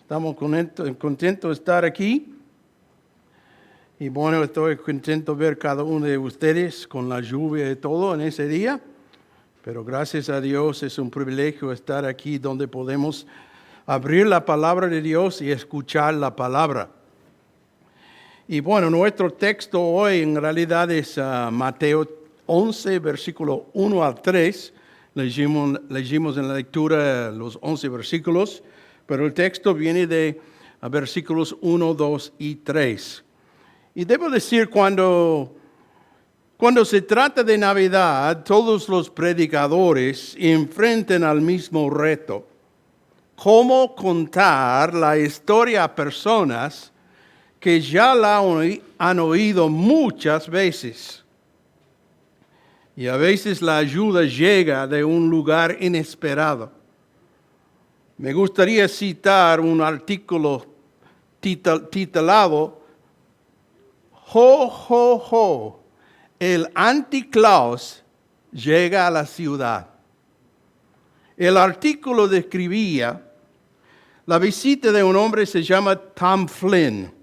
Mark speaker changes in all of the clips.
Speaker 1: Estamos contentos de estar aquí. Y bueno, estoy contento de ver cada uno de ustedes con la lluvia y todo en ese día. Pero gracias a Dios es un privilegio estar aquí donde podemos abrir la palabra de Dios y escuchar la palabra. Y bueno, nuestro texto hoy en realidad es Mateo 11, versículo 1 al 3. Leímos en la lectura los 11 versículos, pero el texto viene de versículos 1, 2 y 3. Y debo decir, cuando se trata de Navidad, todos los predicadores enfrentan al mismo reto. ¿Cómo contar la historia a personas que ya la han oído muchas veces? Y a veces la ayuda llega de un lugar inesperado. Me gustaría citar un artículo titulado "Ho, ho, ho, el anticlaus llega a la ciudad". El artículo describía la visita de un hombre que se llama Tom Flynn,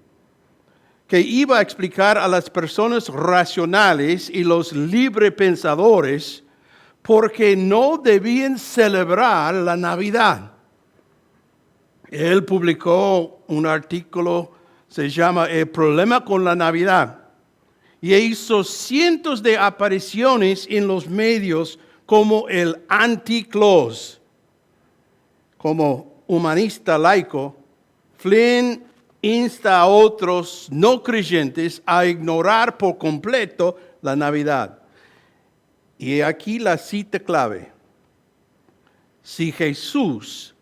Speaker 1: que iba a explicar a las personas racionales y los librepensadores por qué no debían celebrar la Navidad. Él publicó un artículo, se llama "El problema con la Navidad", y hizo cientos de apariciones en los medios como el anticlaus. Como humanista laico, Flynn insta a otros no creyentes a ignorar por completo la Navidad. Y aquí la cita clave: si Jesús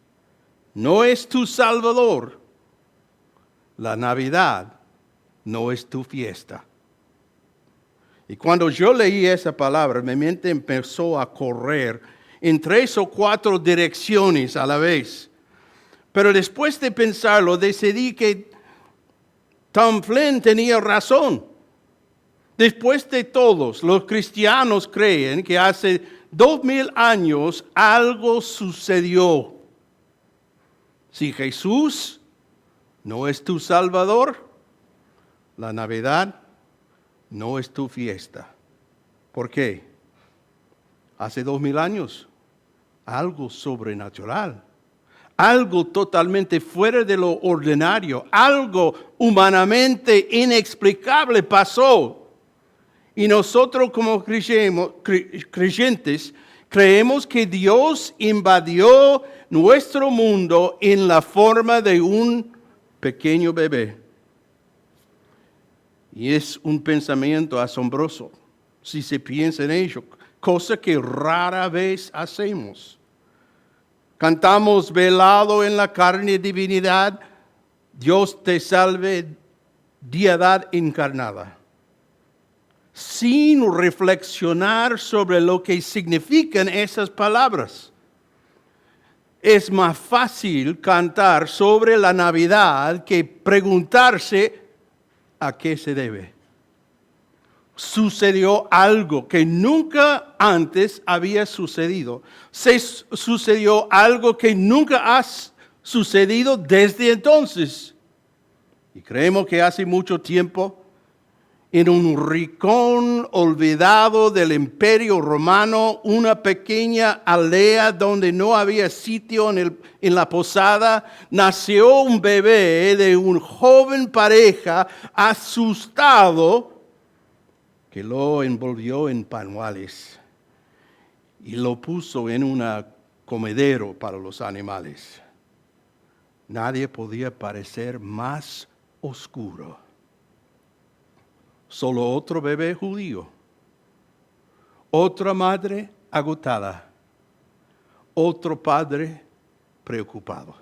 Speaker 1: no es tu Salvador, la Navidad no es tu fiesta. Y cuando yo leí esa palabra, mi mente empezó a correr en 3 o 4 direcciones a la vez. Pero después de pensarlo, decidí que Tom Flynn tenía razón. Después de todos, los cristianos creen que hace 2000 años algo sucedió. Si Jesús no es tu Salvador, la Navidad no es tu fiesta. ¿Por qué? Hace 2000 años, algo sobrenatural, algo totalmente fuera de lo ordinario, algo humanamente inexplicable pasó. Y nosotros como creyentes creemos que Dios invadió nuestro mundo en la forma de un pequeño bebé. Y es un pensamiento asombroso si se piensa en ello, cosa que rara vez hacemos. Cantamos velado en la carne divinidad, Dios te salve, deidad encarnada, sin reflexionar sobre lo que significan esas palabras. Es más fácil cantar sobre la Navidad que preguntarse a qué se debe. Sucedió algo que nunca antes había sucedido. Sucedió algo que nunca ha sucedido desde entonces. Y creemos que hace mucho tiempo, en un rincón olvidado del Imperio Romano, una pequeña aldea donde no había sitio en la posada, nació un bebé de una joven pareja asustado que lo envolvió en pañales y lo puso en un comedero para los animales. Nadie podía parecer más oscuro. Solo otro bebé judío, otra madre agotada, otro padre preocupado.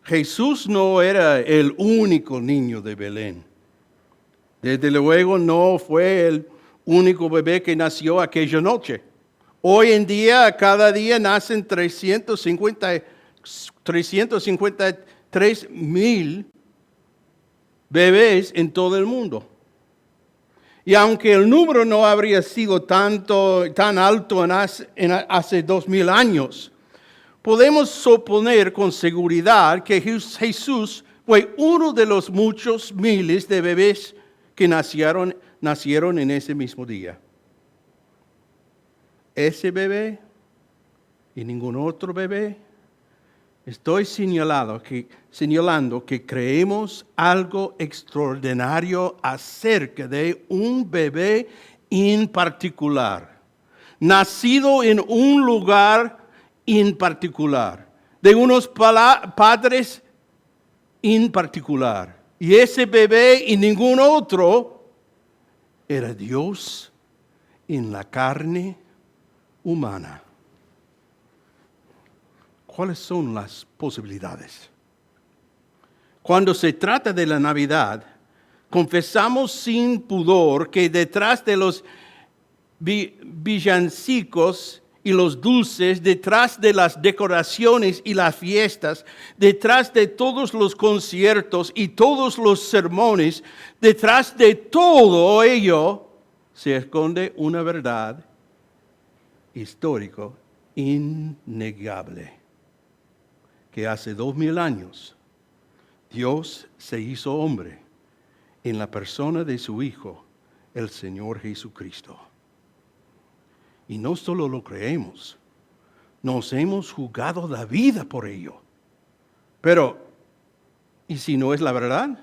Speaker 1: Jesús no era el único niño de Belén. Desde luego no fue el único bebé que nació aquella noche. Hoy en día, cada día nacen 353,000 bebés en todo el mundo. Y aunque el número no habría sido tan alto hace 2000 años, podemos suponer con seguridad que Jesús fue uno de los muchos miles de bebés que nacieron en ese mismo día. Ese bebé y ningún otro bebé. Estoy señalando que creemos algo extraordinario acerca de un bebé en particular, nacido en un lugar en particular, de unos padres en particular. Y ese bebé y ningún otro era Dios en la carne humana. ¿Cuáles son las posibilidades? Cuando se trata de la Navidad, confesamos sin pudor que detrás de los villancicos y los dulces, detrás de las decoraciones y las fiestas, detrás de todos los conciertos y todos los sermones, detrás de todo ello se esconde una verdad histórica innegable. Que hace 2000 años Dios se hizo hombre en la persona de su Hijo, el Señor Jesucristo. Y no solo lo creemos, nos hemos jugado la vida por ello. Pero, ¿y si no es la verdad?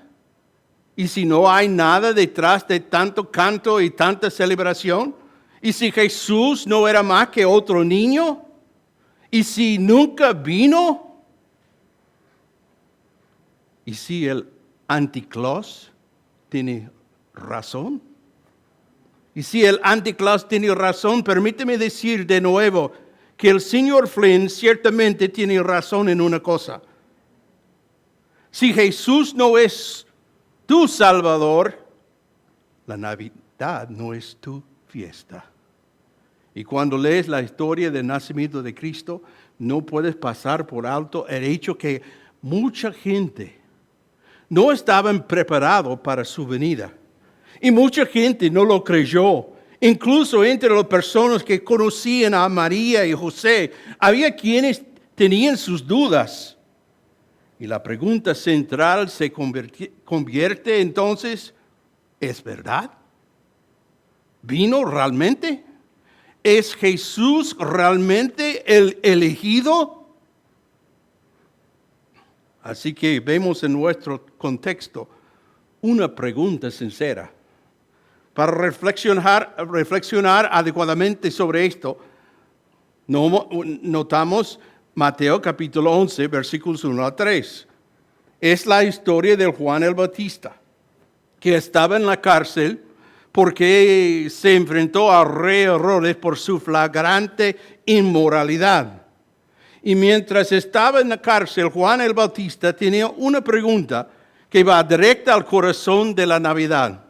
Speaker 1: ¿Y si no hay nada detrás de tanto canto y tanta celebración? ¿Y si Jesús no era más que otro niño? ¿Y si nunca vino? ¿Y si el anticlaus tiene razón? Y si el anticlaus tiene razón, permíteme decir de nuevo que el señor Flynn ciertamente tiene razón en una cosa. Si Jesús no es tu Salvador, la Navidad no es tu fiesta. Y cuando lees la historia del nacimiento de Cristo, no puedes pasar por alto el hecho que mucha gente no estaban preparados para su venida. Y mucha gente no lo creyó. Incluso entre las personas que conocían a María y José, había quienes tenían sus dudas. Y la pregunta central se convierte entonces, ¿es verdad? ¿Vino realmente? ¿Es Jesús realmente el elegido? Así que vemos en nuestro contexto una pregunta sincera. Para reflexionar adecuadamente sobre esto, notamos Mateo capítulo 11, versículos 1 a 3. Es la historia de Juan el Bautista, que estaba en la cárcel porque se enfrentó a rey Herodes por su flagrante inmoralidad. Y mientras estaba en la cárcel, Juan el Bautista tenía una pregunta que va directa al corazón de la Navidad.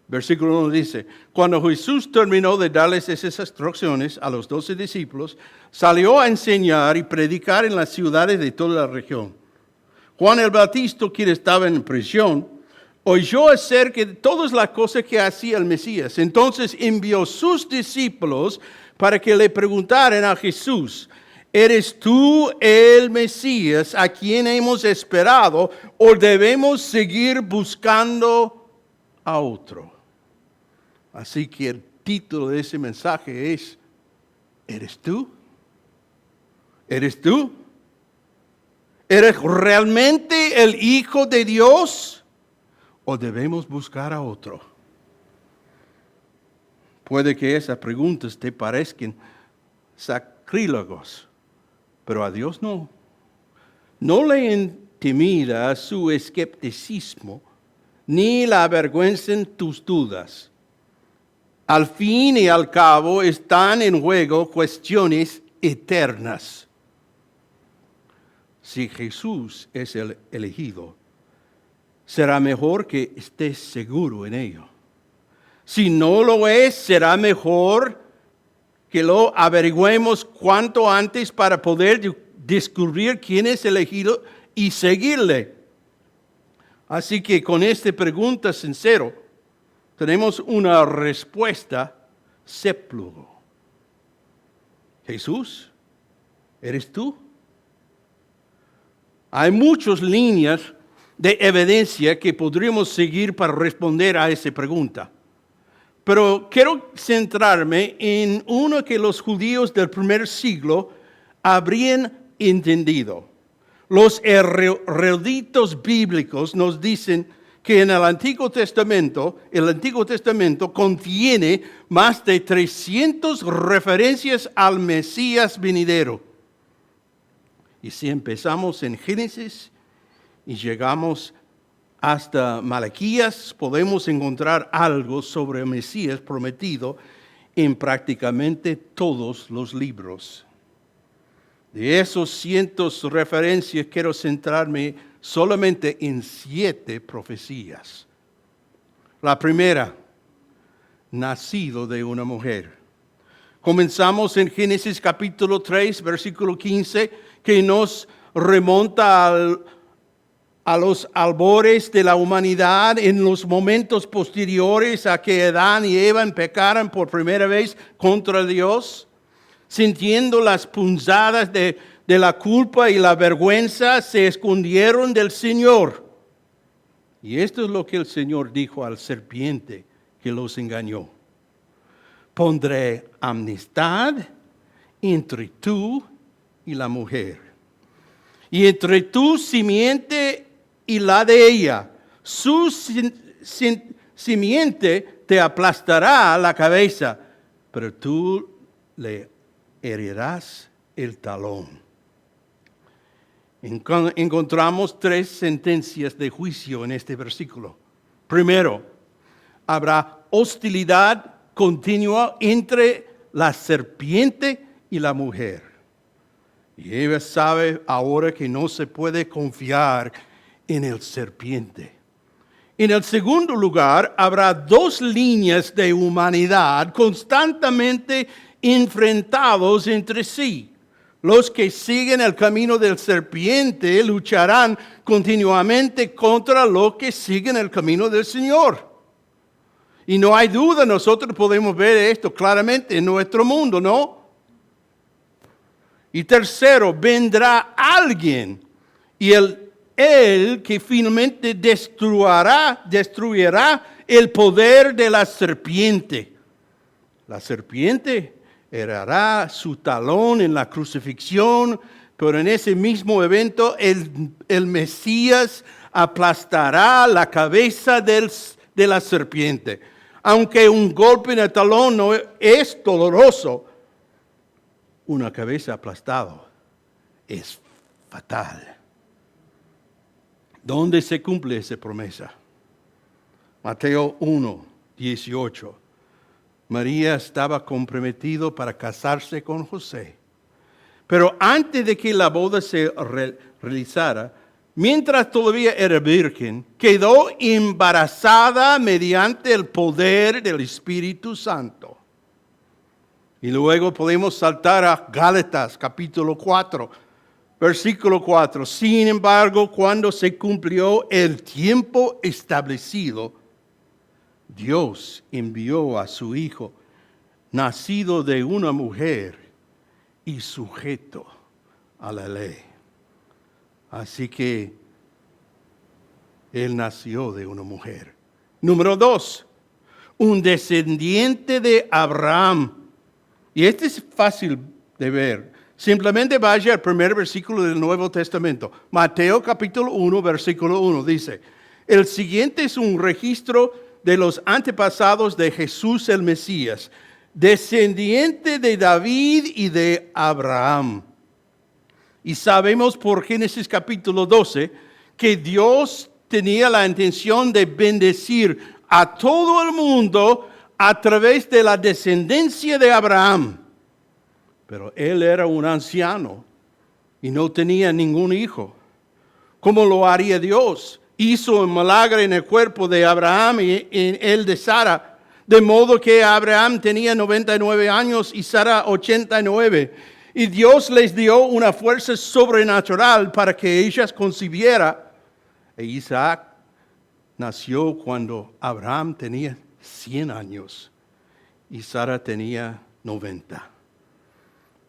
Speaker 1: Versículo 1 dice, cuando Jesús terminó de darles esas instrucciones a los 12 discípulos, salió a enseñar y predicar en las ciudades de toda la región. Juan el Bautista, quien estaba en prisión, oyó acerca de todas las cosas que hacía el Mesías. Entonces envió sus discípulos para que le preguntaran a Jesús, ¿eres tú el Mesías a quien hemos esperado o debemos seguir buscando a otro? Así que el título de ese mensaje es, ¿eres tú? ¿Eres tú? ¿Eres realmente el Hijo de Dios o debemos buscar a otro? Puede que esas preguntas te parezcan sacrílegos, pero a Dios no. No le intimida su escepticismo ni la avergüencen tus dudas. Al fin y al cabo están en juego cuestiones eternas. Si Jesús es el elegido, será mejor que estés seguro en ello. Si no lo es, será mejor que lo averigüemos cuanto antes para poder descubrir quién es elegido y seguirle. Así que con esta pregunta sincera, tenemos una respuesta seplugo. Jesús, ¿Eres tú? Hay muchas líneas de evidencia que podríamos seguir para responder a esa pregunta. Pero quiero centrarme en uno que los judíos del primer siglo habrían entendido. Los eruditos bíblicos nos dicen que en el Antiguo Testamento contiene más de 300 referencias al Mesías venidero. Y si empezamos en Génesis y llegamos hasta Malaquías, podemos encontrar algo sobre el Mesías prometido en prácticamente todos los libros. De esos cientos de referencias, quiero centrarme solamente en 7 profecías. La primera, nacido de una mujer. Comenzamos en Génesis capítulo 3, versículo 15, que nos remonta a los albores de la humanidad en los momentos posteriores a que Adán y Eva pecaran por primera vez contra Dios. Sintiendo las punzadas de la culpa y la vergüenza, se escondieron del Señor. Y esto es lo que el Señor dijo al serpiente que los engañó. Pondré amistad entre tú y la mujer, y entre tu simiente y la de ella. Su simiente te aplastará la cabeza, pero tú le herirás el talón. Encontramos 3 sentencias de juicio en este versículo. Primero, habrá hostilidad continua entre la serpiente y la mujer. Y Eva sabe ahora que no se puede confiar en el serpiente. En el segundo lugar, habrá 2 líneas de humanidad constantemente enfrentados entre sí. Los que siguen el camino del serpiente lucharán continuamente contra los que siguen el camino del Señor. Y no hay duda, nosotros podemos ver esto claramente en nuestro mundo, ¿no? Y tercero, vendrá alguien y él que finalmente destruirá el poder de la serpiente. La serpiente herirá su talón en la crucifixión, pero en ese mismo evento el Mesías aplastará la cabeza de la serpiente. Aunque un golpe en el talón no es doloroso, una cabeza aplastada es fatal. ¿Dónde se cumple esa promesa? Mateo 1, 18. María estaba comprometida para casarse con José. Pero antes de que la boda se realizara, mientras todavía era virgen, quedó embarazada mediante el poder del Espíritu Santo. Y luego podemos saltar a Gálatas capítulo 4, versículo 4. Sin embargo, cuando se cumplió el tiempo establecido, Dios envió a su Hijo, nacido de una mujer y sujeto a la ley. Así que Él nació de una mujer. Número 2, un descendiente de Abraham. Y este es fácil de ver. Simplemente vaya al primer versículo del Nuevo Testamento. Mateo capítulo 1, versículo 1 dice, el siguiente es un registro de los antepasados de Jesús el Mesías, descendiente de David y de Abraham. Y sabemos por Génesis capítulo 12 que Dios tenía la intención de bendecir a todo el mundo a través de la descendencia de Abraham. Pero él era un anciano y no tenía ningún hijo. ¿Cómo lo haría Dios? Hizo un milagro en el cuerpo de Abraham y en el de Sara, de modo que Abraham tenía 99 años y Sara 89. Y Dios les dio una fuerza sobrenatural para que ellas concibieran. E Isaac nació cuando Abraham tenía 100 años y Sara tenía 90.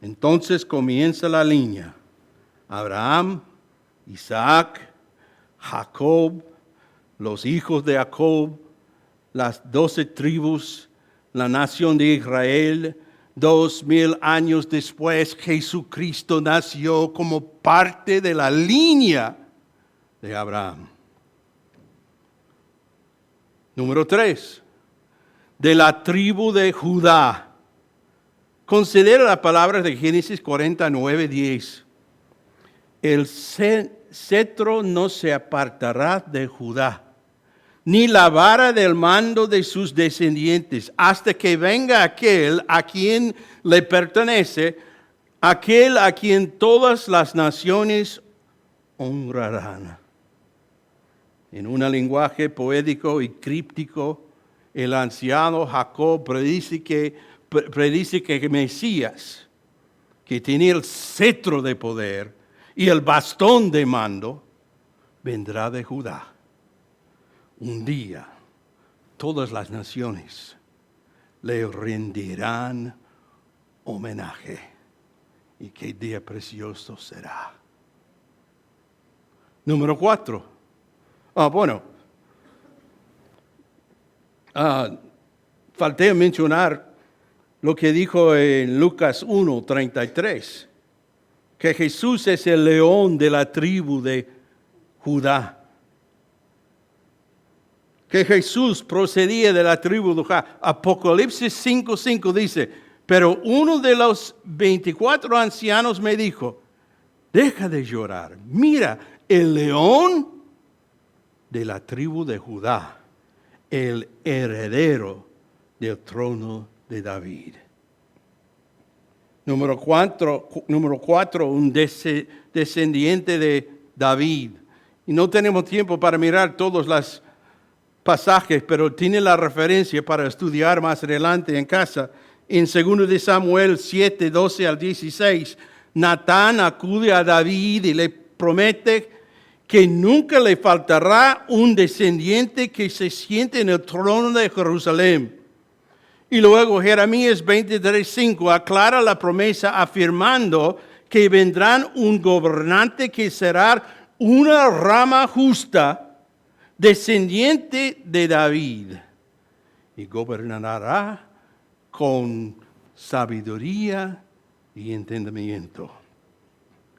Speaker 1: Entonces comienza la línea. Abraham, Isaac, Jacob, los hijos de Jacob, las 12 tribus, la nación de Israel. 2000 años después, Jesucristo nació como parte de la línea de Abraham. Número 3, de la tribu de Judá. Considera la palabra de Génesis 49:10. El cetro no se apartará de Judá, ni la vara del mando de sus descendientes, hasta que venga aquel a quien le pertenece, aquel a quien todas las naciones honrarán. En un lenguaje poético y críptico, el anciano Jacob predice que Mesías, que tenía el cetro de poder y el bastón de mando, vendrá de Judá. Un día, todas las naciones le rendirán homenaje. Y qué día precioso será. Número 4. Falté mencionar lo que dijo en Lucas 1:33, que Jesús es el león de la tribu de Judá. Que Jesús procedía de la tribu de Judá. Apocalipsis 5:5 dice, pero uno de los 24 ancianos me dijo, deja de llorar, mira, el león de la tribu de Judá, el heredero del trono de David. Número 4, un descendiente de David. Y no tenemos tiempo para mirar todos los pasajes, pero tiene la referencia para estudiar más adelante en casa. En 2 de Samuel 7:12-16, Natán acude a David y le promete que nunca le faltará un descendiente que se siente en el trono de Jerusalén. Y luego Jeremías 23:5 aclara la promesa afirmando que vendrá un gobernante que será una rama justa, descendiente de David, y gobernará con sabiduría y entendimiento.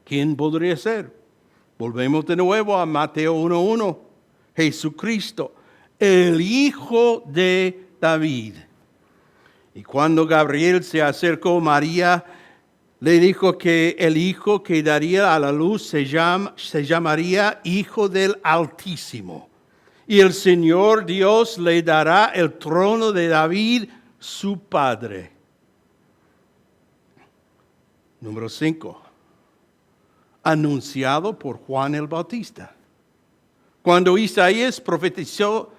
Speaker 1: ¿Quién podría ser? Volvemos de nuevo a Mateo 1:1. Jesucristo, el Hijo de David. Y cuando Gabriel se acercó a María, le dijo que el hijo que daría a la luz se llamaría Hijo del Altísimo. Y el Señor Dios le dará el trono de David, su padre. Número 5. Anunciado por Juan el Bautista. Cuando Isaías profetizó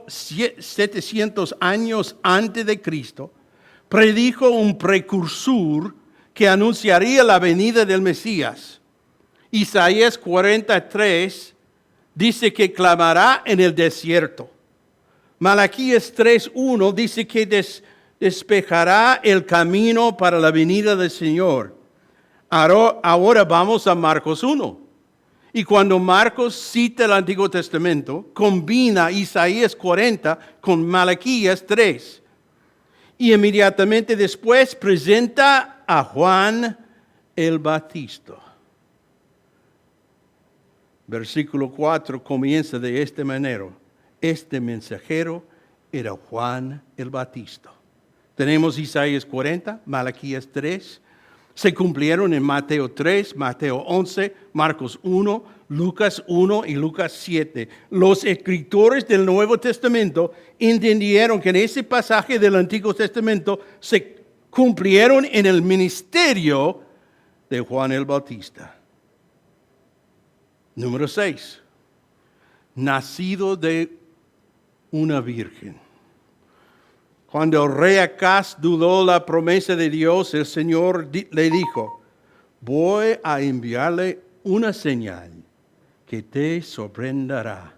Speaker 1: 700 años antes de Cristo, predijo un precursor que anunciaría la venida del Mesías. Isaías 43 dice que clamará en el desierto. Malaquías 3:1 dice que despejará el camino para la venida del Señor. Ahora vamos a Marcos 1. Y cuando Marcos cita el Antiguo Testamento, combina Isaías 40 con Malaquías 3. Y inmediatamente después presenta a Juan el Bautista. Versículo 4 comienza de esta manera. Este mensajero era Juan el Bautista. Tenemos Isaías 40, Malaquías 3. Se cumplieron en Mateo 3, Mateo 11, Marcos 1, Lucas 1 y Lucas 7. Los escritores del Nuevo Testamento entendieron que en ese pasaje del Antiguo Testamento se cumplieron en el ministerio de Juan el Bautista. Número 6. Nacido de una virgen. Cuando el rey Acaz dudó la promesa de Dios, el Señor le dijo, voy a enviarle una señal que te sorprenderá.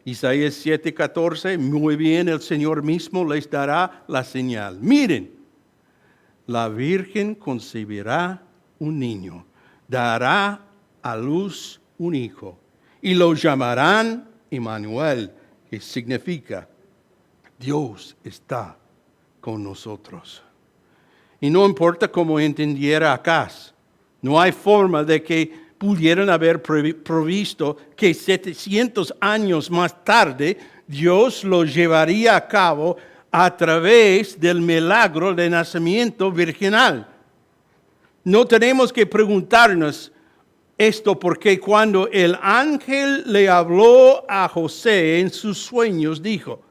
Speaker 1: Isaías 7:14, muy bien, el Señor mismo les dará la señal. Miren, la Virgen concebirá un niño, dará a luz un hijo, y lo llamarán Emmanuel, que significa Dios está con nosotros. Y no importa cómo entendiera Acaz, no hay forma de que pudieran haber provisto que 700 años más tarde Dios lo llevaría a cabo a través del milagro de nacimiento virginal. No tenemos que preguntarnos esto porque cuando el ángel le habló a José en sus sueños, dijo,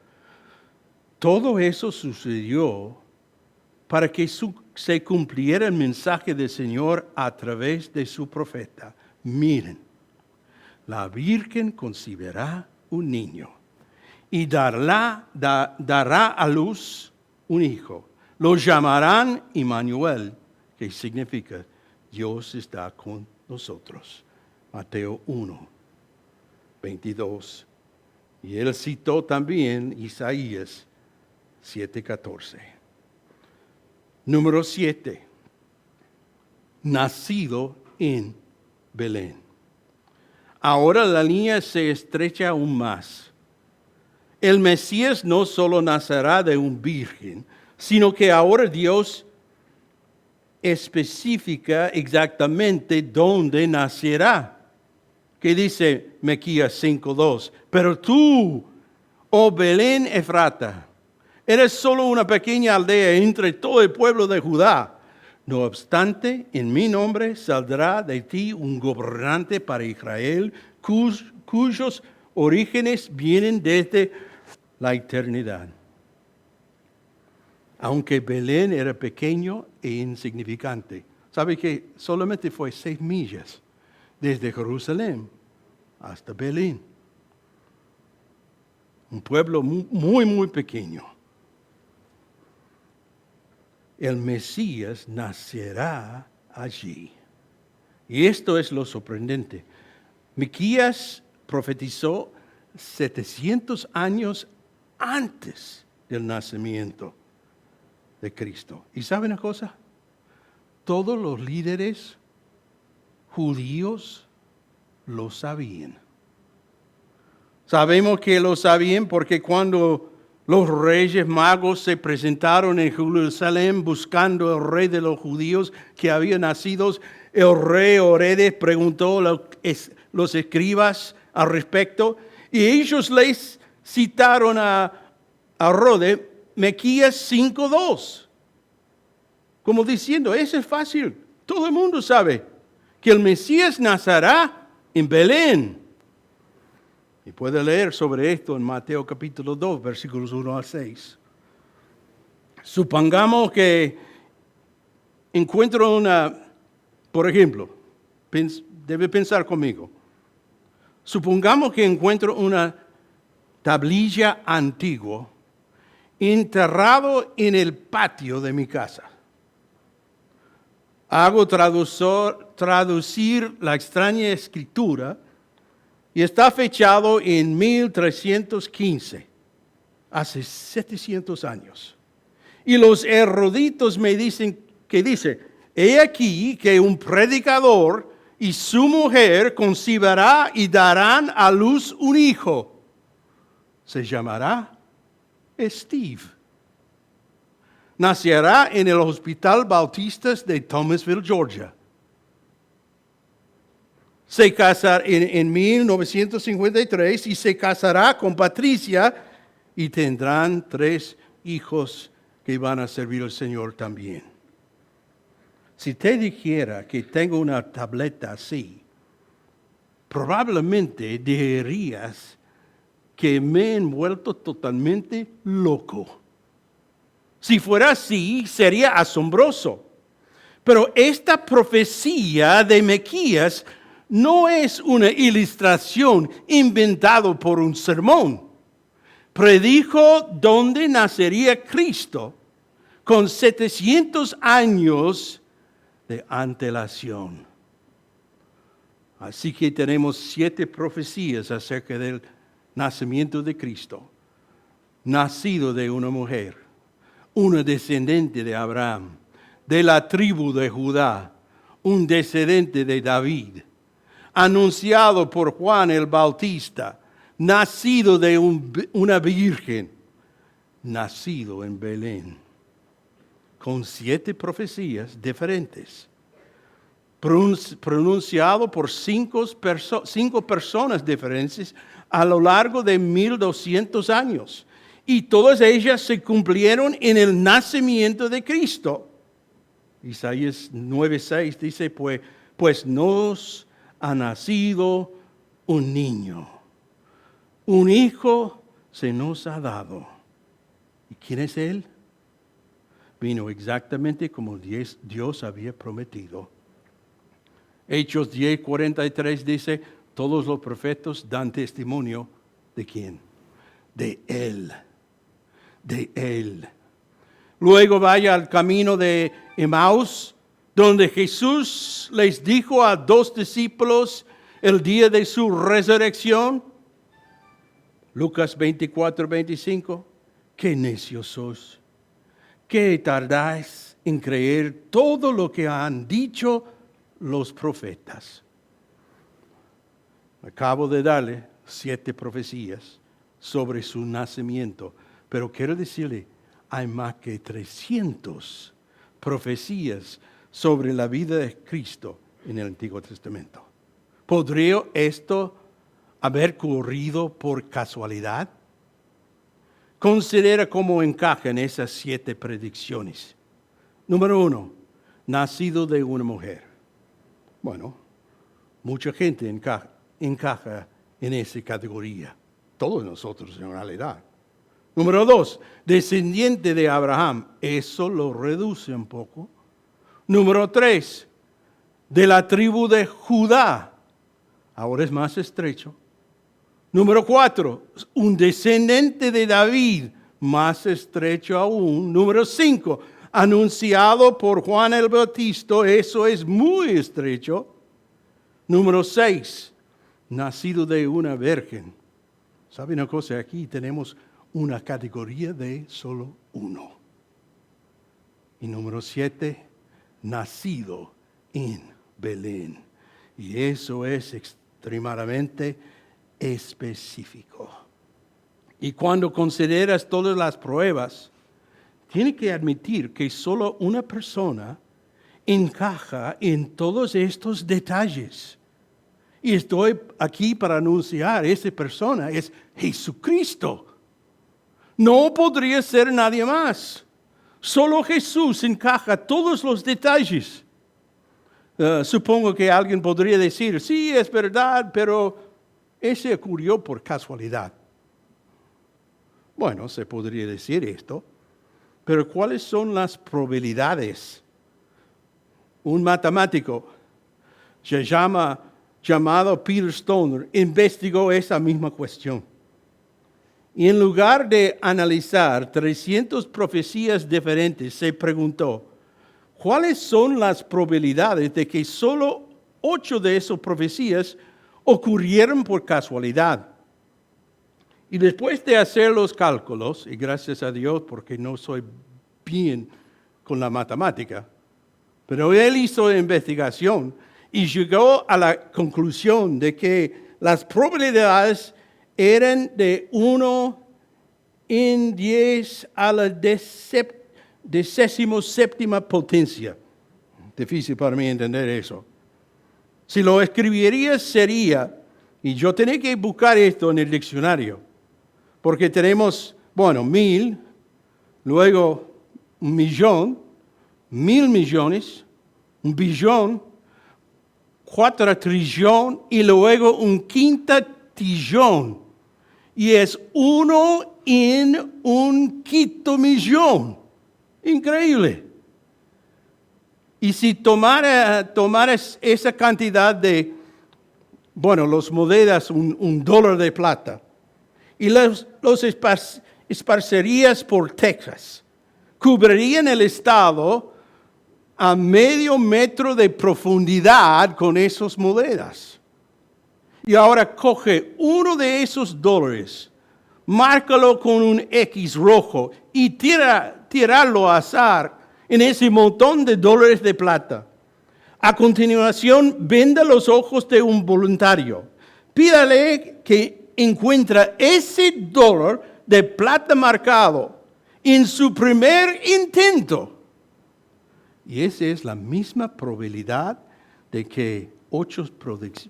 Speaker 1: todo eso sucedió para que se cumpliera el mensaje del Señor a través de su profeta. Miren, la Virgen concebirá un niño y dará a luz un hijo. Lo llamarán Emmanuel, que significa Dios está con nosotros. Mateo 1, 22. Y él citó también Isaías 7:14. Número 7. Nacido en Belén. Ahora la línea se estrecha aún más. El Mesías no solo nacerá de un virgen, sino que ahora Dios especifica exactamente dónde nacerá. Que dice Miqueas 5:2. Pero tú, oh Belén Efrata, eres solo una pequeña aldea entre todo el pueblo de Judá. No obstante, en mi nombre saldrá de ti un gobernante para Israel, cuyos orígenes vienen desde la eternidad. Aunque Belén era pequeño e insignificante, ¿sabe que solamente fue 6 millas desde Jerusalén hasta Belén? Un pueblo muy, muy pequeño. El Mesías nacerá allí. Y esto es lo sorprendente. Miqueas profetizó 700 años antes del nacimiento de Cristo. ¿Y saben una cosa? Todos los líderes judíos lo sabían. Sabemos que lo sabían porque cuando los reyes magos se presentaron en Jerusalén buscando el rey de los judíos que había nacido, el rey Herodes preguntó a los escribas al respecto y ellos les citaron a Herodes Miqueas 5:2. Como diciendo, eso es fácil. Todo el mundo sabe que el Mesías nacerá en Belén. Y puede leer sobre esto en Mateo capítulo 2, versículos 1 al 6. Supongamos que encuentro por ejemplo, debe pensar conmigo. Supongamos que encuentro una tablilla antigua enterrado en el patio de mi casa. Hago traducir la extraña escritura y está fechado en 1315, hace 700 años. Y los eruditos me dicen que dice, he aquí que un predicador y su mujer concebirá y darán a luz un hijo. Se llamará Steve. Nacerá en el Hospital Bautistas de Thomasville, Georgia. Se casará en 1953 y se casará con Patricia y tendrán 3 hijos que van a servir al Señor también. Si te dijera que tengo una tableta así, probablemente dirías que me he vuelto totalmente loco. Si fuera así, sería asombroso. Pero esta profecía de Miqueas no es una ilustración inventada por un sermón. Predijo dónde nacería Cristo con 700 años de antelación. Así que tenemos 7 profecías acerca del nacimiento de Cristo, nacido de una mujer, una descendiente de Abraham, de la tribu de Judá, un descendiente de David, anunciado por Juan el Bautista, nacido de una virgen, nacido en Belén, con 7 profecías diferentes, pronunciado por cinco personas diferentes a lo largo de 1200 años. Y todas ellas se cumplieron en el nacimiento de Cristo. Isaías 9:6 dice, pues nos ha nacido un niño, un hijo se nos ha dado. ¿Y quién es él? Vino exactamente como Dios había prometido. Hechos 10:43 dice, todos los profetas dan testimonio ¿de quién? De él. De él. Luego vaya al camino de Emaús, donde Jesús les dijo a 2 discípulos el día de su resurrección. Lucas 24:25. Qué necios sois, que tardáis en creer todo lo que han dicho los profetas. Acabo de darle 7 profecías sobre su nacimiento, pero quiero decirle, hay más que 300 profecías sobre la vida de Cristo en el Antiguo Testamento. ¿Podría esto haber ocurrido por casualidad? Considera cómo encajan esas 7 predicciones. Número 1, nacido de una mujer. Bueno, mucha gente encaja en esa categoría. Todos nosotros en realidad. Número 2, descendiente de Abraham. Eso lo reduce un poco. Número 3, de la tribu de Judá. Ahora es más estrecho. Número 4, un descendiente de David. Más estrecho aún. Número 5, anunciado por Juan el Bautista. Eso es muy estrecho. Número 6, nacido de una virgen. ¿Sabe una cosa? Aquí tenemos una categoría de solo uno. Y número 7, nacido en Belén. Y eso es extremadamente específico. Y cuando consideras todas las pruebas, tienes que admitir que solo una persona encaja en todos estos detalles. Y estoy aquí para anunciar, esa persona es Jesucristo. No podría ser nadie más. Solo Jesús encaja todos los detalles. Supongo que alguien podría decir, sí, es verdad, pero ese ocurrió por casualidad. Bueno, se podría decir esto, pero ¿cuáles son las probabilidades? Un matemático llamado Peter Stoner investigó esa misma cuestión. Y en lugar de analizar 300 profecías diferentes, se preguntó, ¿cuáles son las probabilidades de que solo 8 de esas profecías ocurrieron por casualidad? Y después de hacer los cálculos, y gracias a Dios porque no soy bien con la matemática, pero él hizo la investigación y llegó a la conclusión de que las probabilidades eran de 1 en 10 a la 17ª potencia. Difícil para mí entender eso. Si lo escribiría sería, y yo tenía que buscar esto en el diccionario, porque tenemos, 1000, luego 1,000,000, 1,000 millones, 1 billón, 4 trillón y luego 1 quintatillón. Y es 1 en 1 quintomillón. Increíble. Y si tomaras esa cantidad de, las monedas, un dólar de plata, y los esparcerías por Texas, cubrirían el estado a medio metro de profundidad con esas monedas. Y ahora coge uno de esos dólares, márcalo con un X rojo y tíralo a azar en ese montón de dólares de plata. A continuación, venda los ojos de un voluntario. Pídale que encuentre ese dólar de plata marcado en su primer intento. Y esa es la misma probabilidad de que 8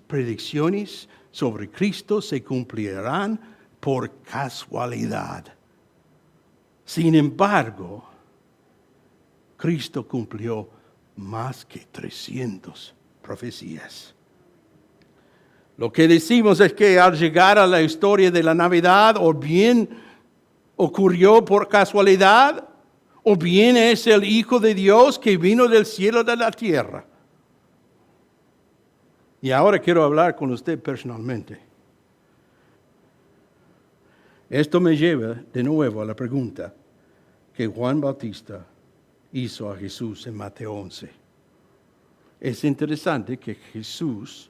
Speaker 1: predicciones sobre Cristo se cumplirán por casualidad. Sin embargo, Cristo cumplió más que 300 profecías. Lo que decimos es que al llegar a la historia de la Navidad, o bien ocurrió por casualidad, o bien es el Hijo de Dios que vino del cielo de la tierra. Y ahora quiero hablar con usted personalmente. Esto me lleva de nuevo a la pregunta que Juan Bautista hizo a Jesús en Mateo 11. Es interesante que Jesús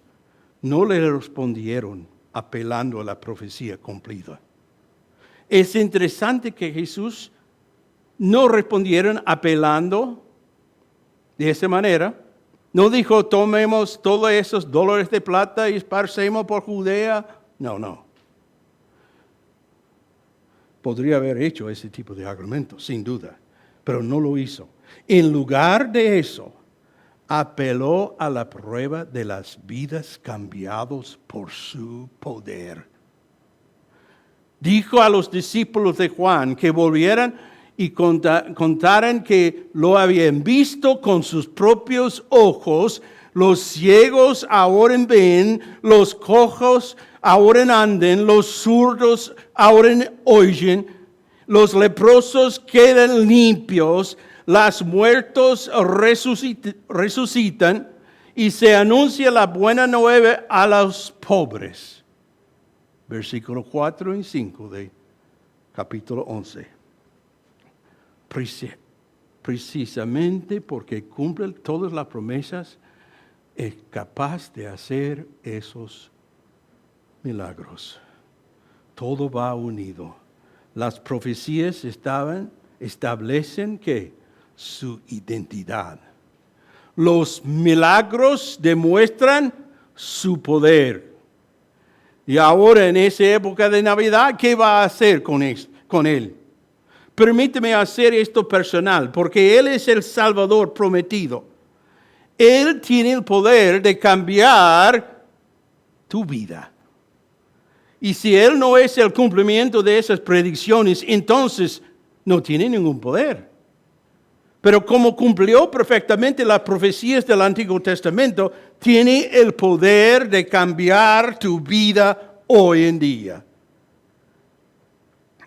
Speaker 1: no le respondieron apelando a la profecía cumplida. Es interesante que Jesús no respondieron apelando de esa manera. No dijo, tomemos todos esos dólares de plata y esparcemos por Judea. No. Podría haber hecho ese tipo de argumento, sin duda, pero no lo hizo. En lugar de eso, apeló a la prueba de las vidas cambiadas por su poder. Dijo a los discípulos de Juan que volvieran y contaran que lo habían visto con sus propios ojos. Los ciegos ahora ven, los cojos ahora andan, los zurdos ahora oyen, los leprosos quedan limpios, los muertos resucitan y se anuncia la buena nueva a los pobres. Versículos 4 y 5 de capítulo 11. Precisamente porque cumple todas las promesas, es capaz de hacer esos milagros. Todo va unido. Las profecías establecen que su identidad. Los milagros demuestran su poder. Y ahora en esa época de Navidad, ¿qué va a hacer con él? Permíteme hacer esto personal, porque Él es el Salvador prometido. Él tiene el poder de cambiar tu vida. Y si Él no es el cumplimiento de esas predicciones, entonces no tiene ningún poder. Pero como cumplió perfectamente las profecías del Antiguo Testamento, tiene el poder de cambiar tu vida hoy en día.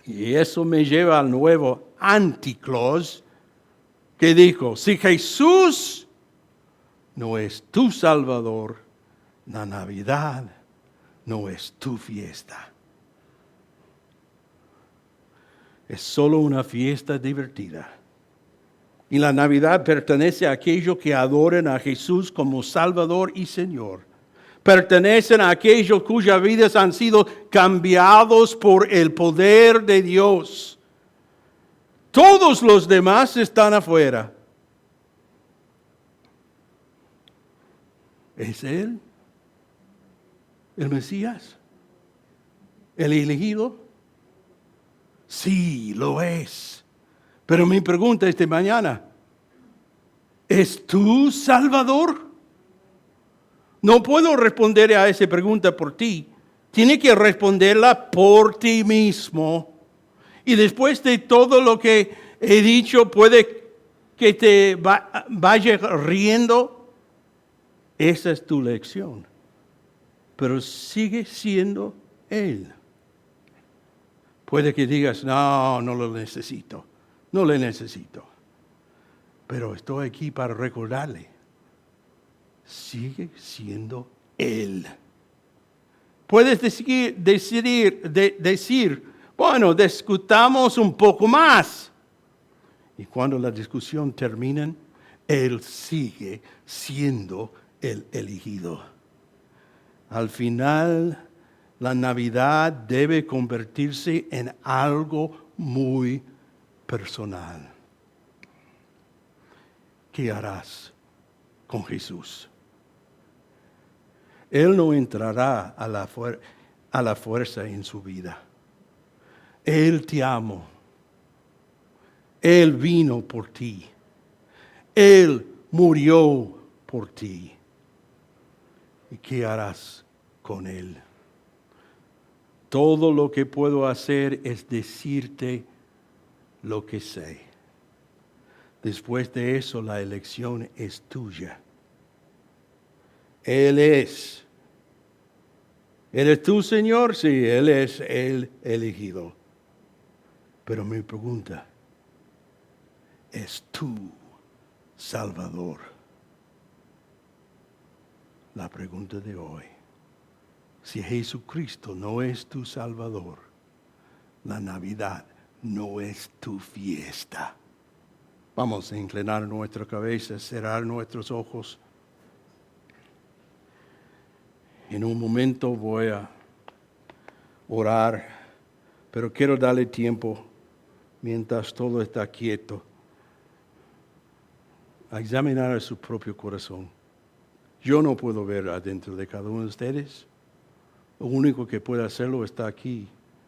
Speaker 1: Y eso me lleva al nuevo Anticlos, que dijo, si Jesús no es tu Salvador, la Navidad no es tu fiesta. Es solo una fiesta divertida. Y la Navidad pertenece a aquellos que adoran a Jesús como Salvador y Señor. Pertenecen a aquellos cuyas vidas han sido cambiados por el poder de Dios. Todos los demás están afuera. ¿Es Él el Mesías? ¿El elegido? Sí, lo es. Pero mi pregunta esta mañana, ¿es tu Salvador? No puedo responder a esa pregunta por ti. Tienes que responderla por ti mismo. Y después de todo lo que he dicho, puede que te vaya riendo. Esa es tu lección. Pero sigue siendo Él. Puede que digas, no lo necesito. No le necesito. Pero estoy aquí para recordarle. Sigue siendo Él. Puedes decir, bueno, discutamos un poco más. Y cuando la discusión termina, Él sigue siendo el elegido. Al final, la Navidad debe convertirse en algo muy personal. ¿qué harás con Jesús? Él no entrará a la fuerza en su vida. Él te amó. Él vino por ti. Él murió por ti. ¿Y qué harás con Él? Todo lo que puedo hacer es decirte lo que sé. Después de eso, la elección es tuya. Él es. ¿Eres tú, Señor? Sí, Él es el elegido. Pero mi pregunta, ¿es tú Salvador? La pregunta de hoy. Si Jesucristo no es tu Salvador, la Navidad no es tu fiesta. Vamos a inclinar nuestra cabeza, cerrar nuestros ojos. En un momento voy a orar, pero quiero darle tiempo, mientras todo está quieto, a examinar su propio corazón. Yo no puedo ver adentro de cada uno de ustedes. Lo único que puede hacerlo está aquí,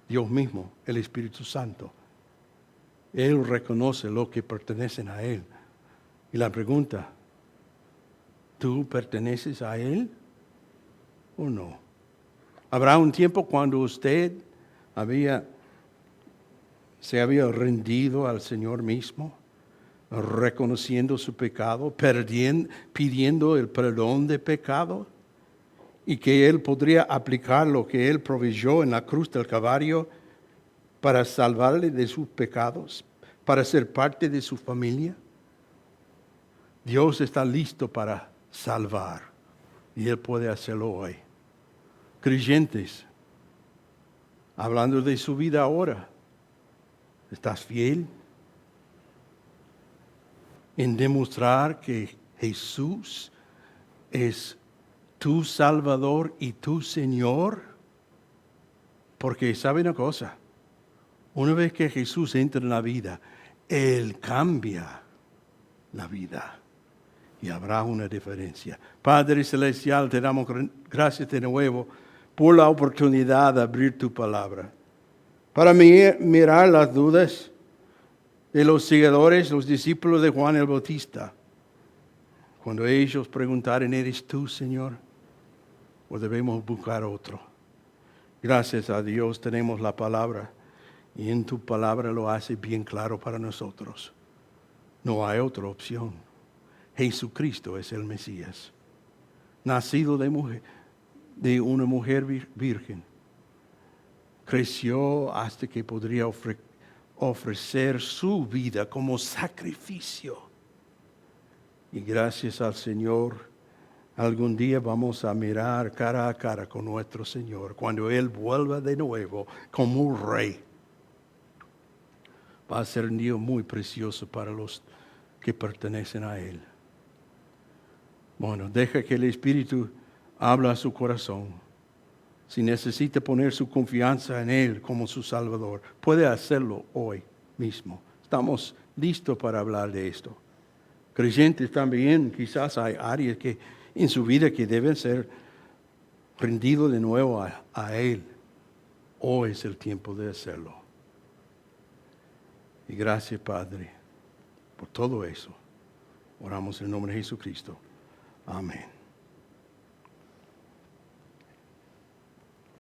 Speaker 1: Dios mismo, el Espíritu Santo. Él reconoce lo que pertenecen a Él. Y la pregunta, ¿tú perteneces a Él o no? Habrá un tiempo cuando usted se había rendido al Señor mismo, reconociendo su pecado, pidiendo el perdón de pecado, y que Él podría aplicar lo que Él proveyó en la cruz del Calvario para salvarle de sus pecados, para ser parte de su familia. Dios está listo para salvar y Él puede hacerlo hoy. Creyentes, hablando de su vida ahora, ¿estás fiel en demostrar que Jesús es tu Salvador y tu Señor? Porque sabe una cosa, una vez que Jesús entra en la vida, Él cambia la vida y habrá una diferencia. Padre Celestial, te damos gracias de nuevo por la oportunidad de abrir tu palabra. Para mirar las dudas de los seguidores, los discípulos de Juan el Bautista. Cuando ellos preguntaron, ¿eres tú, Señor? ¿O debemos buscar otro? Gracias a Dios tenemos la palabra. Y en tu palabra lo hace bien claro para nosotros. No hay otra opción. Jesucristo es el Mesías. Nacido de una mujer virgen. Creció hasta que podría ofrecer su vida como sacrificio. Y gracias al Señor, algún día vamos a mirar cara a cara con nuestro Señor. Cuando Él vuelva de nuevo como un rey. Va a ser un día muy precioso para los que pertenecen a Él. Bueno, deja que el Espíritu hable a su corazón. Si necesita poner su confianza en Él como su Salvador, puede hacerlo hoy mismo. Estamos listos para hablar de esto. Creyentes también, quizás hay áreas en su vida que deben ser rendidos de nuevo a Él. Hoy es el tiempo de hacerlo. Y gracias, Padre, por todo eso. Oramos en el nombre de Jesucristo. Amén.